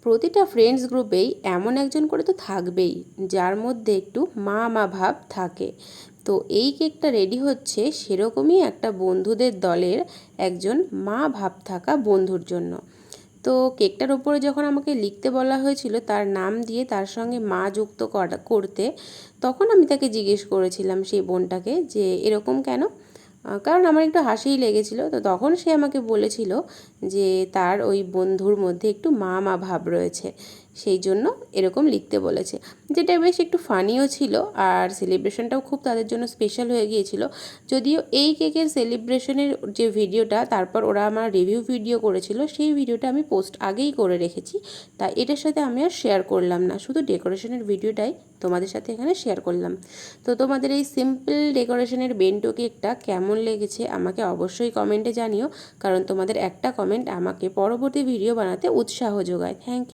প্রতিটা ফ্রেন্ডস গ্রুপেই এমন একজন করে তো থাকবেই যার মধ্যে একটু মা মা ভাব থাকে। তো এই কেকটা রেডি হচ্ছে সেরকমই একটা বন্ধুদের দলের একজন মা ভাব থাকা বন্ধুর জন্য। তো কেকটার ওপরে যখন আমাকে লিখতে বলা হয়েছিল তার নাম দিয়ে তার সঙ্গে মা যুক্ত করতে, তখন আমি তাকে জিজ্ঞেস করেছিলাম সেই বোনটাকে যে এরকম কেন। কারণ আমার একটু হাসিই লেগেছিল। তো তখন সে আমাকে বলেছিল যে তার ওই বন্ধুর মধ্যে একটু মা মা ভাব রয়েছে, সেই জন্য এরকম লিখতে বলেছে, যেটা বেশ একটু ফানিও ছিল। আর সেলিব্রেশনটাও খুব তাদের জন্য স্পেশাল হয়ে গিয়েছিল। যদিও এই কেকের সেলিব্রেশনের যে ভিডিওটা তারপর ওরা আমার রিভিউ ভিডিও করেছিল, সেই ভিডিওটা আমি পোস্ট আগেই করে রেখেছি, তাই এটার সাথে আমি আর শেয়ার করলাম না, শুধু ডেকোরেশনের ভিডিওটাই তোমাদের সাথে এখানে শেয়ার করলাম। তো তোমাদের এই সিম্পল ডেকোরেশনের বেন্টো কেকটা কেমন লেগেছে আমাকে অবশ্যই কমেন্টে জানিও, কারণ তোমাদের একটা কমেন্ট আমাকে পরবর্তী ভিডিও বানাতে উৎসাহ যোগায়। Thank you.